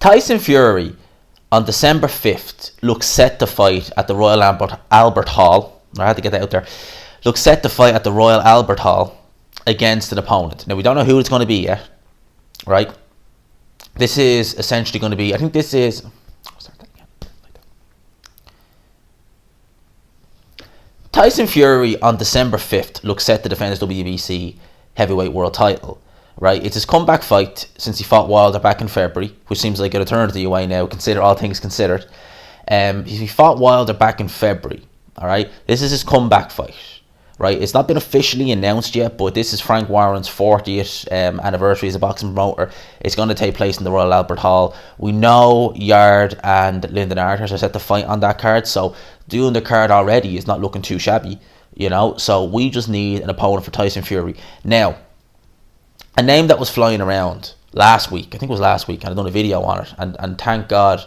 Tyson Fury on December 5th looks set to fight at the Royal Albert Hall. I had to get that out there. Looks set to fight at the Royal Albert Hall against an opponent. Now, we don't know who it's going to be yet, right? This is essentially going to be, I think this is... Tyson Fury on December 5th looks set to defend his WBC heavyweight world title, right? It's his comeback fight since he fought Wilder back in February, which seems like an eternity away now, consider all things considered. He fought Wilder back in February, all right? This is his comeback fight, right? It's not been officially announced yet, but this is Frank Warren's 40th anniversary as a boxing promoter. It's going to take place in the Royal Albert Hall. We know Yard and Lyndon Arthurs are set to fight on that card, so doing the card already is not looking too shabby, you know? So we just need an opponent for Tyson Fury. Now, a name that was flying around last week, I think it was last week, and I've done a video on it, and thank God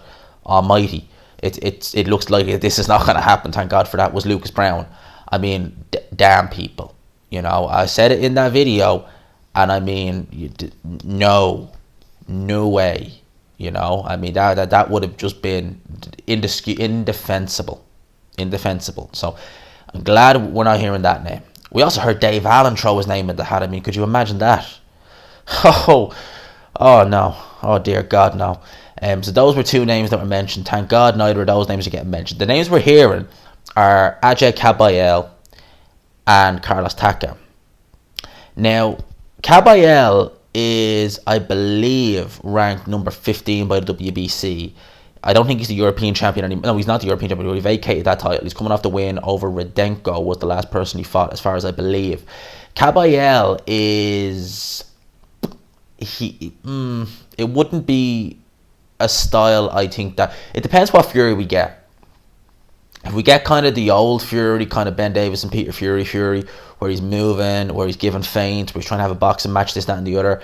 Almighty, it looks like this is not going to happen, thank God for that, was Lucas Brown. I mean, damn people, you know, I said it in that video, and I mean, no way, you know, I mean, that would have just been indefensible. So I'm glad we're not hearing that name. We also heard Dave Allen throw his name in the hat. I mean, could you imagine that? Oh no. Oh dear God, no. So those were two names that were mentioned. Thank God neither of those names are getting mentioned. The names we're hearing are Ajay Kabayel and Carlos Takam. Now, Kabayel is, I believe, ranked number 15 by the WBC. I don't think he's the European champion anymore. No, he's not the European champion. He vacated that title. He's coming off the win over Rudenko, was the last person he fought, as far as I believe. Kabayel is... it wouldn't be a style, I think, that... It depends what Fury we get. If we get kind of the old Fury, kind of Ben Davis and Peter Fury, where he's moving, where he's giving feints, where he's trying to have a boxing match, this, that, and the other...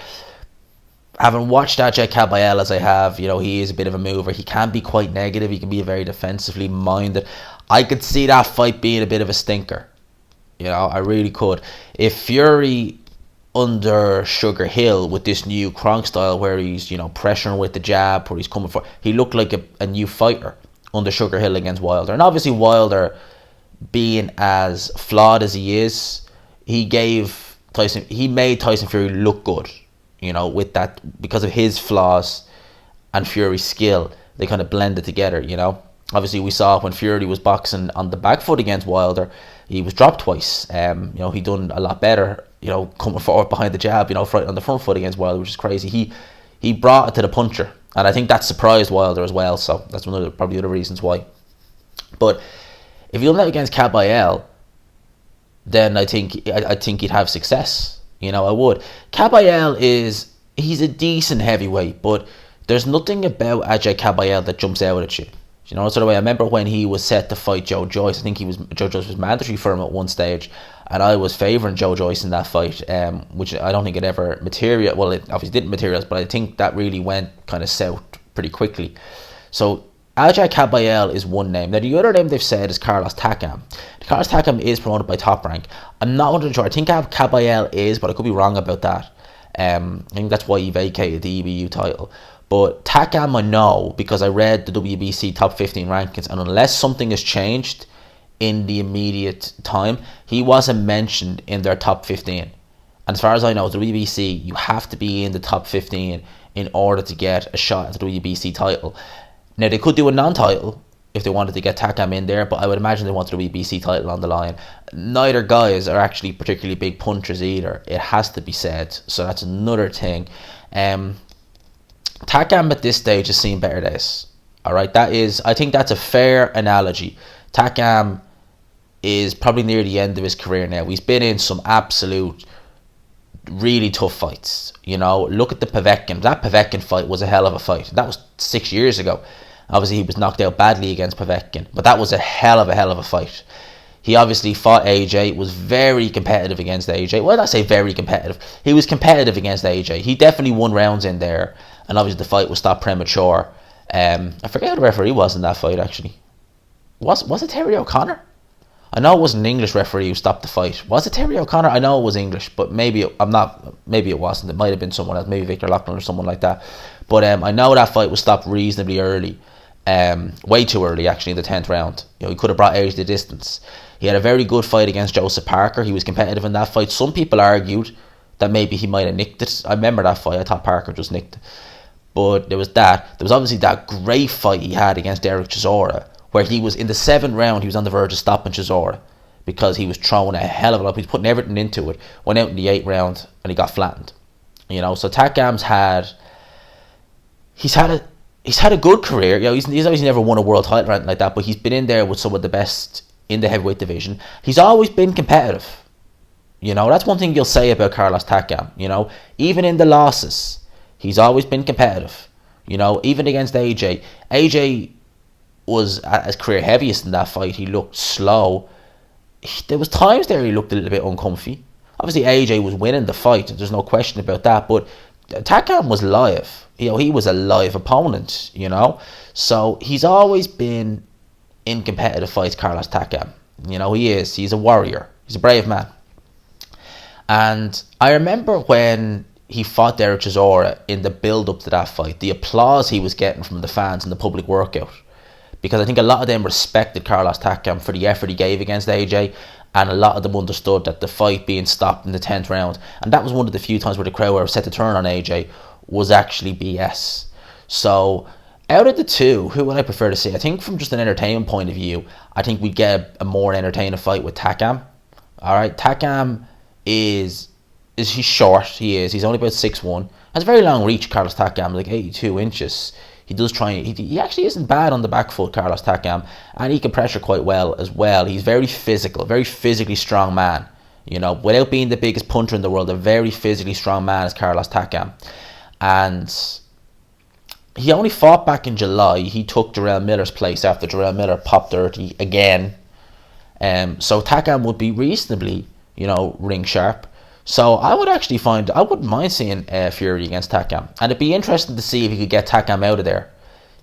Having watched Ajay Kabayel as I have, you know, he is a bit of a mover. He can be quite negative. He can be very defensively minded. I could see that fight being a bit of a stinker. You know, I really could. If Fury under Sugar Hill with this new Kronk style where he's, you know, pressuring with the jab, where he's coming for... He looked like a new fighter under Sugar Hill against Wilder. And obviously Wilder, being as flawed as he is, he made Tyson Fury look good. You know, with that, because of his flaws and Fury's skill, they kind of blended together, you know. Obviously, we saw when Fury was boxing on the back foot against Wilder, he was dropped twice. You know, he done a lot better, you know, coming forward behind the jab, you know, right on the front foot against Wilder, which is crazy. He brought it to the puncher, and I think that surprised Wilder as well, so that's probably other reasons why. But if you done that against Kabayel, then I think he'd have success. You know, I would. Kabayel he's a decent heavyweight, but there's nothing about Ajay Kabayel that jumps out at you. You know, sort of way. I remember when he was set to fight Joe Joyce. I think Joe Joyce was mandatory for him at one stage, and I was favouring Joe Joyce in that fight, which I don't think it ever materialized. Well, it obviously didn't materialize, but I think that really went kind of south pretty quickly. So Ajay Kabayel is one name. Now, the other name they've said is Carlos Takam. Carlos Takam is promoted by Top Rank. I'm not 100% sure. I think Kabayel is, but I could be wrong about that. I think that's why he vacated the EBU title. But Takam I know, because I read the WBC top 15 rankings, and unless something has changed in the immediate time, he wasn't mentioned in their top 15. And as far as I know, the WBC, you have to be in the top 15 in order to get a shot at the WBC title. Now, they could do a non-title if they wanted to get Takam in there, but I would imagine they wanted a WBC title on the line. Neither guys are actually particularly big punchers either, it has to be said, so that's another thing. Takam at this stage has seen better days. Alright, I think that's a fair analogy. Takam is probably near the end of his career now. He's been in some absolute really tough fights. You know, look at the Povetkin. That Povetkin fight was a hell of a fight. That was 6 years ago. Obviously, he was knocked out badly against Povetkin, but that was a hell of a fight. He obviously fought AJ, was very competitive against AJ. Why did I say very competitive? He was competitive against AJ. He definitely won rounds in there, and obviously the fight was stopped premature. I forget who the referee was in that fight, actually. Was it Terry O'Connor? I know it was an English referee who stopped the fight. Was it Terry O'Connor? I know it was English, but maybe I'm not. Maybe it wasn't. It might have been someone else, maybe Victor Loughlin or someone like that. But I know that fight was stopped reasonably early, way too early actually in the 10th round. He could have brought AJ the distance. He had a very good fight against Joseph Parker. He was competitive in that fight. Some people argued that maybe he might have nicked it. I remember that fight. I thought Parker just nicked it. But there was that. There was obviously that great fight he had against Derek Chisora, where he was in the 7th round, he was on the verge of stopping Chisora because he was throwing a hell of a lot. He was putting everything into it. Went out in the 8th round and he got flattened. So Takgam's he's had a good career. He's obviously never won a world title or anything like that, but he's been in there with some of the best in the heavyweight division. He's always been competitive. That's one thing you'll say about Carlos Takam. Even in the losses, he's always been competitive. Even against AJ. AJ was at his career heaviest in that fight. He looked slow. There was times there he looked a little bit uncomfy. Obviously AJ was winning the fight. There's no question about that. But Takam was live. He was a live opponent. So he's always been in competitive fights, Carlos Takam. He is. He's a warrior. He's a brave man. And I remember when he fought Derek Chisora in the build-up to that fight, the applause he was getting from the fans in the public workout. Because I think a lot of them respected Carlos Takam for the effort he gave against AJ, and a lot of them understood that the fight being stopped in the 10th round, and that was one of the few times where the crowd were set to turn on AJ, was actually BS. So out of the two, who would I prefer to see? I think from just an entertainment point of view, I think we'd get a more entertaining fight with Takam. Alright, Takam he's short. He's only about 6'1". Has a very long reach, Carlos Takam, like 82 inches. He does try. He actually isn't bad on the back foot, Carlos Takam, and he can pressure quite well as well. He's very physical, very physically strong man. Without being the biggest puncher in the world, a very physically strong man is Carlos Takam. And he only fought back in July. He took Jarrell Miller's place after Jarrell Miller popped dirty again. So Takam would be reasonably, ring sharp. So I wouldn't mind seeing Fury against Takam. And it'd be interesting to see if he could get Takam out of there.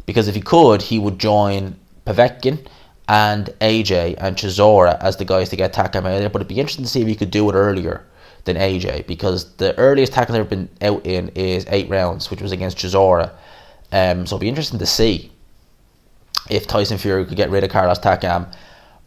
Because if he could, he would join Povetkin and AJ and Chisora as the guys to get Takam out of there. But it'd be interesting to see if he could do it earlier than AJ. Because the earliest Takam I've ever been out in is 8 rounds, which was against Chisora. So it'd be interesting to see if Tyson Fury could get rid of Carlos Takam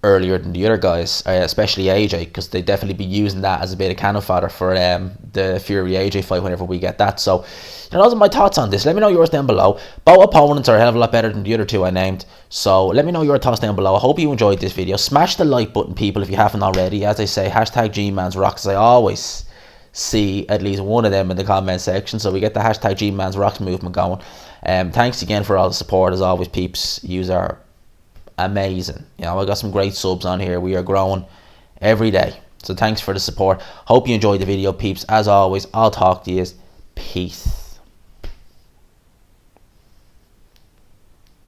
earlier than the other guys, especially AJ, because they'd definitely be using that as a bit of cannon fodder for the Fury AJ fight whenever we get that. So those are my thoughts on this. Let me know yours down below. Both opponents are a hell of a lot better than the other two I named, so let me know your thoughts down below. I hope you enjoyed this video. Smash the like button, people, if you haven't already. As I say, hashtag GMansRocks. I always see at least one of them in the comment section, so we get the hashtag GMansRocks movement going. Thanks again for all the support as always, peeps. Yous are amazing. I got some great subs on here. We are growing every day, so thanks for the support. Hope you enjoyed the video, peeps. As always, I'll talk to you. Peace.